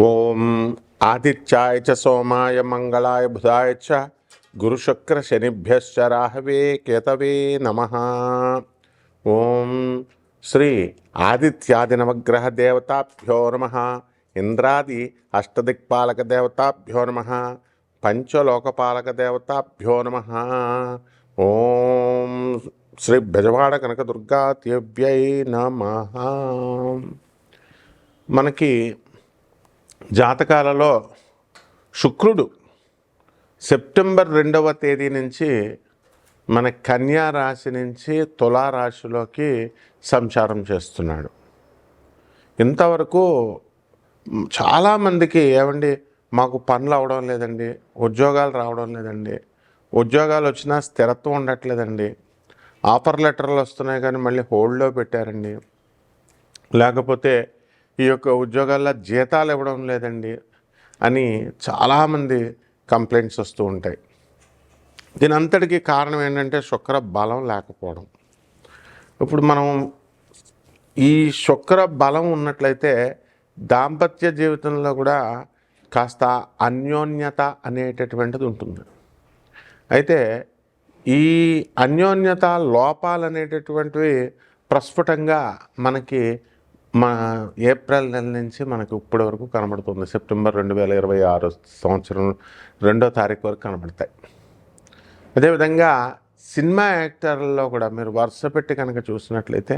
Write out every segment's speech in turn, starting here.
ఓం ఆదిత్యాయ చ సోమాయ మంగళాయ బుధాయ చ గురుశుక్ర శనిభ్యశ్చ రాహవే కేతవే నమః. ఓం శ్రీ ఆదిత్యాది నవగ్రహ దేవతాభ్యో నమః. ఇంద్రాది అష్టదిక్పాలక దేవతాభ్యో నమః. పంచలోకపాలక దేవతాభ్యో నమః. ఓం శ్రీ బెజవాడ కనకదుర్గాదేవ్యై నమః. మనకి జాతకాలలో శుక్రుడు సెప్టెంబర్ 2వ తేదీ నుంచి మన కన్యా రాశి నుంచి తులారాశిలోకి సంచారం చేస్తున్నాడు. ఇంతవరకు చాలామందికి ఏమండి మాకు పనులు అవడం లేదండి, ఉద్యోగాలు రావడం లేదండి, ఉద్యోగాలు వచ్చినా స్థిరత్వం ఉండట్లేదండి, ఆఫర్ లెటర్లు వస్తున్నాయి కానీ మళ్ళీ హోల్డ్లో పెట్టారండి, లేకపోతే ఈ యొక్క ఉద్యోగాల్లో జీతాలు ఇవ్వడం లేదండి అని చాలామంది కంప్లైంట్స్ వస్తూ ఉంటాయి. దీని అంతటికీ కారణం ఏంటంటే శుక్ర బలం లేకపోవడం. ఇప్పుడు మనం ఈ శుక్ర బలం ఉన్నట్లయితే దాంపత్య జీవితంలో కూడా కాస్త అన్యోన్యత అనేటటువంటిది ఉంటుంది. అయితే ఈ అన్యోన్యత లోపాలు అనేటటువంటివి ప్రస్ఫుటంగా మనకి ఏప్రిల్ నెల నుంచి మనకు ఇప్పటి వరకు కనబడుతుంది. సెప్టెంబర్ 2026 సంవత్సరం 2వ తారీఖు వరకు కనబడతాయి. అదేవిధంగా సినిమా యాక్టర్లలో కూడా మీరు వరుస పెట్టి కనుక చూసినట్లయితే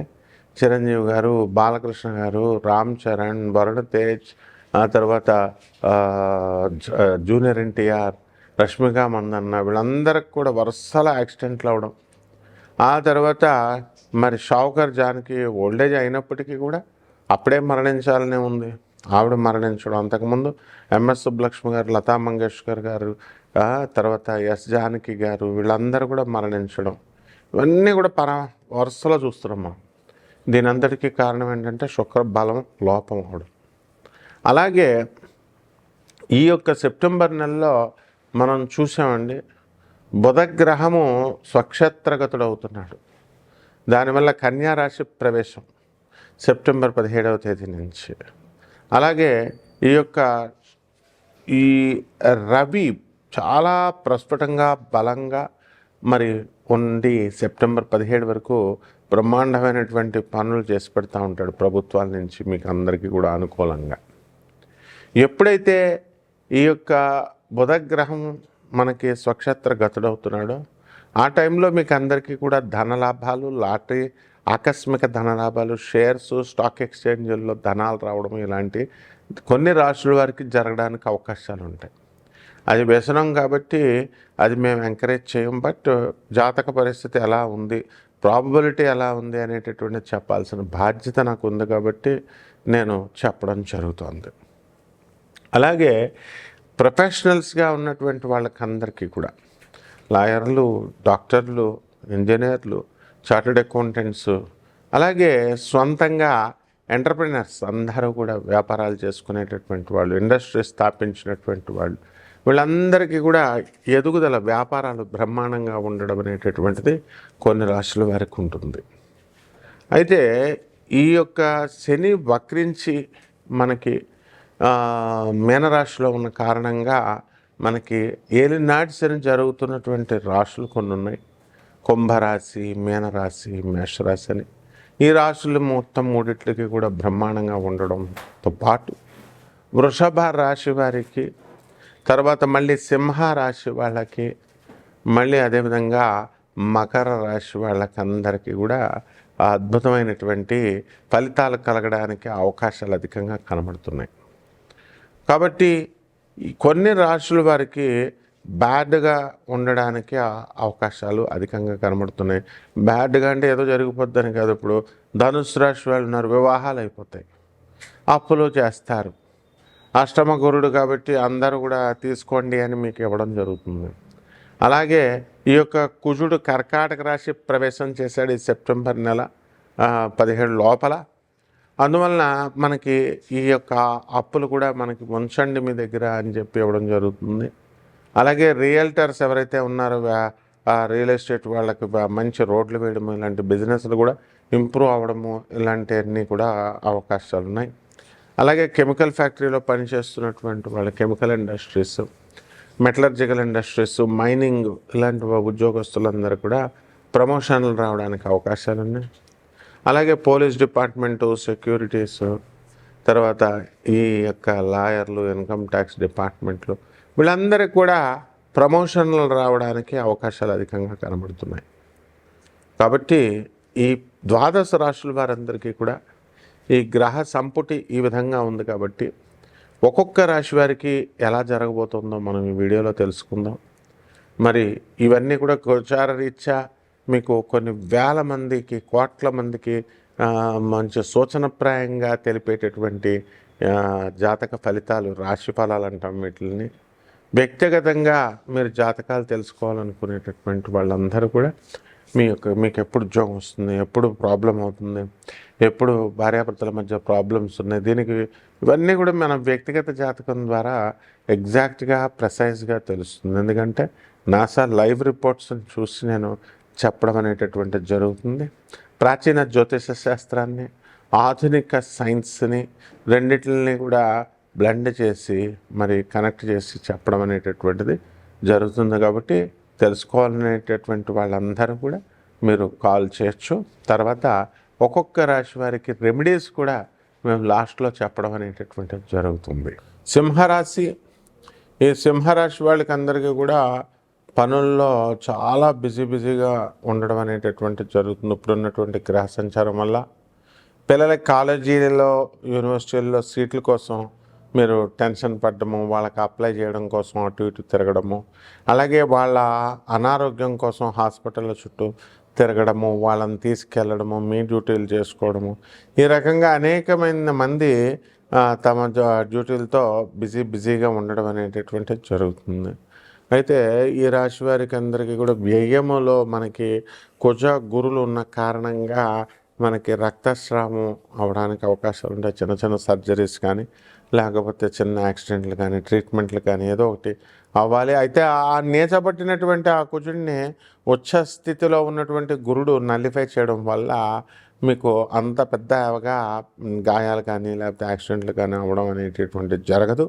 చిరంజీవి గారు, బాలకృష్ణ గారు, రామ్ చరణ్, వరుణ్ తేజ్, ఆ తర్వాత జూనియర్ ఎన్టీఆర్, రష్మిక మందన్న, వీళ్ళందరికి కూడా వరుసల యాక్సిడెంట్లు అవడం, ఆ తర్వాత మరి షావుకర్ జానకి ఓల్డేజ్ అయినప్పటికీ కూడా అప్పుడే మరణించాలనే ఉంది, ఆవిడ మరణించడం. అంతకుముందు ఎంఎస్ సుబ్బలక్ష్మి గారు, లతా మంగేష్కర్ గారు, తర్వాత ఎస్ జానకి గారు, వీళ్ళందరూ కూడా మరణించడం, ఇవన్నీ కూడా వరుసలో చూస్తున్నాం మనం. దీని అంతటికీ కారణం ఏంటంటే శుక్ర బలం లోపం అవడం. అలాగే ఈ యొక్క సెప్టెంబర్ నెలలో మనం చూసామండి, బుధగ్రహము స్వక్షేత్రగతుడు అవుతున్నాడు. దానివల్ల కన్యా రాశి ప్రవేశం సెప్టెంబర్ 17వ తేదీ నుంచి. అలాగే ఈ రవి చాలా ప్రస్ఫుటంగా బలంగా మరి ఉండి సెప్టెంబర్ 17 వరకు బ్రహ్మాండమైనటువంటి పనులు చేసి పెడతా ఉంటాడు ప్రభుత్వాల నుంచి మీకు అందరికీ కూడా అనుకూలంగా. ఎప్పుడైతే ఈ యొక్క బుధగ్రహం మనకి స్వక్షేత్ర గతుడవుతున్నాడో ఆ టైంలో మీకు అందరికీ కూడా ధనలాభాలు, లాటరీ, ఆకస్మిక ధనలాభాలు, షేర్స్, స్టాక్ ఎక్స్చేంజ్ల్లో ధనాలు రావడం, ఇలాంటి కొన్ని రాశుల వారికి జరగడానికి అవకాశాలు ఉంటాయి. అది వ్యసనం కాబట్టి అది మేము ఎంకరేజ్ చేయం. బట్ జాతక పరిస్థితి ఎలా ఉంది, ప్రాబబిలిటీ ఎలా ఉంది అనేటటువంటి చెప్పాల్సిన బాధ్యత నాకు ఉంది కాబట్టి నేను చెప్పడం జరుగుతుంది. అలాగే ప్రొఫెషనల్స్గా ఉన్నటువంటి వాళ్ళకందరికీ కూడా లాయర్లు, డాక్టర్లు, ఇంజనీర్లు, చార్టెడ్ అకౌంటెంట్స్, అలాగే సొంతంగా ఎంటర్ప్రినర్స్ అందరూ కూడా వ్యాపారాలు చేసుకునేటటువంటి వాళ్ళు, ఇండస్ట్రీ స్థాపించినటువంటి వాళ్ళు, వీళ్ళందరికీ కూడా ఎదుగుదల, వ్యాపారాలు బ్రహ్మాండంగా ఉండడం అనేటటువంటిది కొన్ని రాశుల వారికి ఉంటుంది. అయితే ఈ యొక్క శని వక్రించి మనకి మీనరాశిలో ఉన్న కారణంగా మనకి ఏలినాటి శని జరుగుతున్నటువంటి రాశులు కొన్ని ఉన్నాయి. కుంభరాశి, మీనరాశి, మేషరాశి అని ఈ రాశులు మొత్తం మూడిట్లకి కూడా బ్రహ్మాండంగా ఉండడంతో పాటు వృషభ రాశి వారికి, తర్వాత మళ్ళీ సింహ రాశి వాళ్ళకి, మళ్ళీ అదేవిధంగా మకర రాశి వాళ్ళకందరికీ కూడా అద్భుతమైనటువంటి ఫలితాలు కలగడానికి అవకాశాలు అధికంగా కనబడుతున్నాయి. కాబట్టి కొన్ని రాశుల వారికి బ్యాడ్గా ఉండడానికి అవకాశాలు అధికంగా కనబడుతున్నాయి. బ్యాడ్గా అంటే ఏదో జరిగిపోద్దని కాదు. ఇప్పుడు ధనుసు రాశి వాళ్ళు ఉన్నారు, వివాహాలు అయిపోతాయి, అప్పులు చేస్తారు, అష్టమ గురుడు కాబట్టి అందరూ కూడా తీసుకోండి అని మీకు ఇవ్వడం జరుగుతుంది. అలాగే ఈ యొక్క కుజుడు కర్కాటక రాశి ప్రవేశం చేశాడు ఈ సెప్టెంబర్ నెల 17 లోపల. అందువలన మనకి ఈ యొక్క అప్పులు కూడా మనకి ఉంచండి మీ దగ్గర అని చెప్పి ఇవ్వడం జరుగుతుంది. అలాగే రియల్టర్స్ ఎవరైతే ఉన్నారో రియల్ ఎస్టేట్ వాళ్ళకి మంచి రోడ్లు వేయడము, ఇలాంటి బిజినెస్లు కూడా ఇంప్రూవ్ అవ్వడము, ఇలాంటివన్నీ కూడా అవకాశాలు ఉన్నాయి. అలాగే కెమికల్ ఫ్యాక్టరీలో పనిచేస్తున్నటువంటి వాళ్ళ chemical industries, metallurgical industries, mining ఇలాంటి ఉద్యోగస్తులందరూ కూడా ప్రమోషన్లు రావడానికి అవకాశాలు ఉన్నాయి. అలాగే పోలీస్ డిపార్ట్మెంటు, సెక్యూరిటీస్, తర్వాత ఈ యొక్క లాయర్లు, ఇన్కమ్ ట్యాక్స్ డిపార్ట్మెంట్లు వీళ్ళందరికీ కూడా ప్రమోషన్లు రావడానికి అవకాశాలు అధికంగా కనబడుతున్నాయి. కాబట్టి ఈ ద్వాదశ రాశుల వారందరికీ కూడా ఈ గ్రహ సంపుటి ఈ విధంగా ఉంది. కాబట్టి ఒక్కొక్క రాశి వారికి ఎలా జరగబోతుందో మనం ఈ వీడియోలో తెలుసుకుందాం. మరి ఇవన్నీ కూడా గోచార రీత్యా మీకు కొన్ని వేల మందికి, కోట్ల మందికి మంచి సూచనప్రాయంగా తెలిపేటటువంటి జాతక ఫలితాలు, రాశి ఫలాలు అంటాం వీటిని. వ్యక్తిగతంగా మీరు జాతకాలు తెలుసుకోవాలనుకునేటటువంటి వాళ్ళందరూ కూడా మీకు ఎప్పుడు ఉద్యోగం వస్తుంది, ఎప్పుడు ప్రాబ్లం అవుతుంది, ఎప్పుడు భార్యాభర్తల మధ్య ప్రాబ్లమ్స్ ఉన్నాయి, దీనికి ఇవన్నీ కూడా మన వ్యక్తిగత జాతకం ద్వారా ఎగ్జాక్ట్గా ప్రెసైజ్గా తెలుస్తుంది. ఎందుకంటే నాసా లైవ్ రిపోర్ట్స్ని చూసి నేను చెప్పడం అనేటటువంటిది జరుగుతుంది. ప్రాచీన జ్యోతిష శాస్త్రాన్ని, ఆధునిక సైన్స్ని రెండిటిని కూడా బ్లెండ్ చేసి మరి కనెక్ట్ చేసి చెప్పడం అనేటటువంటిది జరుగుతుంది. కాబట్టి తెలుసుకోవాలనేటటువంటి వాళ్ళందరూ కూడా మీరు కాల్ చేయొచ్చు. తర్వాత ఒక్కొక్క రాశి వారికి రెమెడీస్ కూడా మేము లాస్ట్లో చెప్పడం అనేటటువంటిది జరుగుతుంది. సింహరాశి, ఈ సింహరాశి వాళ్ళకి అందరికీ కూడా పనుల్లో చాలా బిజీగా ఉండడం అనేటటువంటిది జరుగుతుంది. ఇప్పుడున్నటువంటి గ్రహ సంచారం వల్ల పిల్లలకి కాలేజీలలో, యూనివర్సిటీల్లో సీట్ల కోసం మీరు టెన్షన్ పడ్డము, వాళ్ళకి అప్లై చేయడం కోసం అటు ఇటు తిరగడము, అలాగే వాళ్ళ అనారోగ్యం కోసం హాస్పిటల్ చుట్టూ తిరగడము, వాళ్ళని తీసుకెళ్ళడము, మీ డ్యూటీలు చేసుకోవడము, ఈ రకంగా అనేకమైన మంది తమ డ్యూటీలతో బిజీగా ఉండడం అనేటటువంటిది జరుగుతుంది. అయితే ఈ రాశి వారికి అందరికీ కూడా వ్యయములో మనకి కుజ గురులు ఉన్న కారణంగా మనకి రక్తస్రావం అవడానికి అవకాశాలు ఉంటాయి. చిన్న చిన్న సర్జరీస్ కానీ, లేకపోతే చిన్న యాక్సిడెంట్లు కానీ, ట్రీట్మెంట్లు కానీ ఏదో ఒకటి అవ్వాలి. అయితే ఆ నేచబట్టినటువంటి ఆ కుజుడిని ఉచ్చ స్థితిలో ఉన్నటువంటి గురుడు నల్లిఫై చేయడం వల్ల మీకు అంత పెద్దగా గాయాలు కానీ లేకపోతే యాక్సిడెంట్లు కానీ అవ్వడం అనేటటువంటిది జరగదు.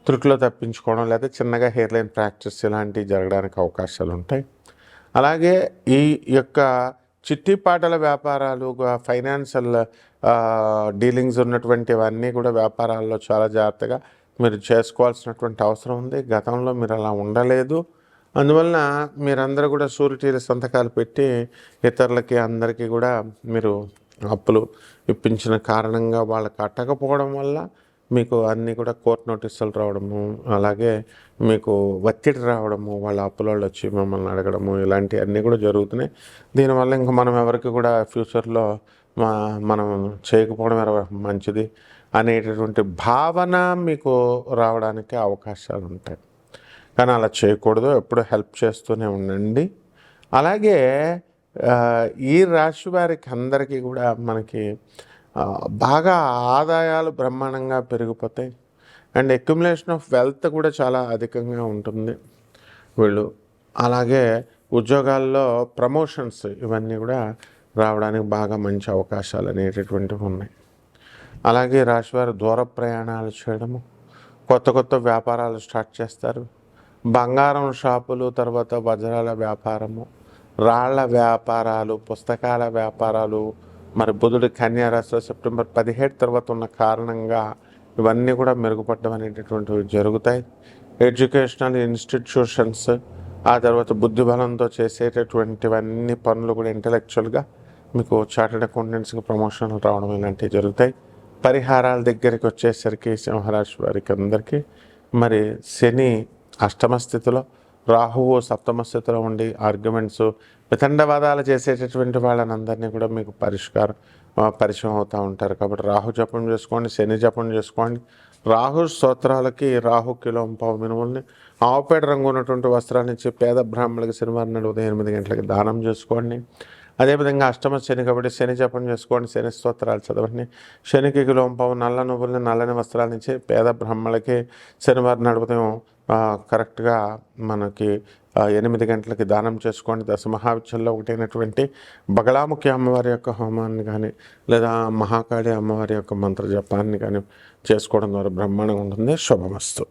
త్రుట్లో తప్పించుకోవడం లేదా చిన్నగా హెయిర్ లైన్ ప్రాక్టీస్ ఇలాంటివి జరగడానికి అవకాశాలు ఉంటాయి. అలాగే ఈ యొక్క చిట్టిపాటల వ్యాపారాలు, ఫైనాన్షియల్ డీలింగ్స్ ఉన్నటువంటివన్నీ కూడా వ్యాపారాల్లో చాలా జాగ్రత్తగా మీరు చేసుకోవాల్సినటువంటి అవసరం ఉంది. గతంలో మీరు అలా ఉండలేదు. అందువలన మీరందరూ కూడా షూరిటీల సంతకాలు పెట్టి ఇతరులకి అందరికీ కూడా మీరు అప్పులు ఇప్పించిన కారణంగా వాళ్ళకి కట్టకపోవడం వల్ల మీకు అన్నీ కూడా కోర్టు నోటీసులు రావడము, అలాగే మీకు ఒత్తిడి రావడము, వాళ్ళ అప్పులలో వచ్చి మిమ్మల్ని అడగడము, ఇలాంటివన్నీ కూడా జరుగుతున్నాయి. దీనివల్ల ఇంకా మనం ఎవరికి కూడా ఫ్యూచర్లో మనం చేయకపోవడం మంచిది అనేటటువంటి భావన మీకు రావడానికి అవకాశాలు ఉంటాయి. కానీ అలా చేయకూడదు, ఎప్పుడు హెల్ప్ చేస్తూనే ఉండండి. అలాగే ఈ రాశి వారికి అందరికీ కూడా మనకి బాగా ఆదాయాలు బ్రహ్మాండంగా పెరిగిపోతాయి. అండ్ అక్యుములేషన్ ఆఫ్ వెల్త్ కూడా చాలా అధికంగా ఉంటుంది వీళ్ళు. అలాగే ఉద్యోగాల్లో ప్రమోషన్స్ ఇవన్నీ కూడా రావడానికి బాగా మంచి అవకాశాలు అనేటటువంటివి ఉన్నాయి. అలాగే రాశివారు దూర ప్రయాణాలు చేయడము, కొత్త వ్యాపారాలు స్టార్ట్ చేస్తారు. బంగారం షాపులు, తర్వాత వజ్రాల వ్యాపారము, రాళ్ల వ్యాపారాలు, పుస్తకాల వ్యాపారాలు, మరి బుధుడు కన్యా రాశిలో సెప్టెంబర్ 17 తర్వాత ఉన్న కారణంగా ఇవన్నీ కూడా మెరుగుపడడం అనేటటువంటివి జరుగుతాయి. ఎడ్యుకేషనల్ ఇన్స్టిట్యూషన్స్, ఆ తర్వాత బుద్ధిబలంతో చేసేటటువంటివన్నీ పనులు కూడా ఇంటలెక్చువల్గా మీకు చార్టెడ్ అకౌంటెంట్స్కి ప్రమోషన్లు రావడం ఇలాంటివి జరుగుతాయి. పరిహారాల దగ్గరికి వచ్చేసరికి సింహరాశి వారికి అందరికీ మరి శని అష్టమ స్థితిలో, రాహువు సప్తమ స్థితిలో ఉండి ఆర్గ్యుమెంట్స్, వితండవాదాలు చేసేటటువంటి వాళ్ళని అందరినీ కూడా మీకు పరిచయం అవుతూ ఉంటారు. కాబట్టి రాహు జపం చేసుకోండి, శని జపం చేసుకోండి. రాహు స్తోత్రాలకి రాహు కిలో పావు మినుముల్ని ఆవుపేట రంగు ఉన్నటువంటి వస్త్రాన్ని ఇచ్చి పేద బ్రాహ్మణులకి శనివారం నాడు ఉదయం 8 గంటలకి దానం చేసుకోండి. అదేవిధంగా అష్టమ శని కాబట్టి శని జపం చేసుకోండి, శని స్తోత్రాలు చదవండి. శనికి కిలోంపావు నల్ల నువ్వుల్ని నల్లని వస్త్రాల నుంచి పేద బ్రాహ్మణులకి శనివారం నడుపుతాం కరెక్ట్గా మనకి 8 గంటలకి దానం చేసుకోండి. దశమహావిద్యల్లో ఒకటైనటువంటి బగళాముఖి అమ్మవారి యొక్క హోమాన్ని కానీ లేదా మహాకాళి అమ్మవారి యొక్క మంత్ర జపాన్ని కానీ చేసుకోవడం ద్వారా బ్రహ్మాండంగా ఉంటుంది. శుభమస్తు.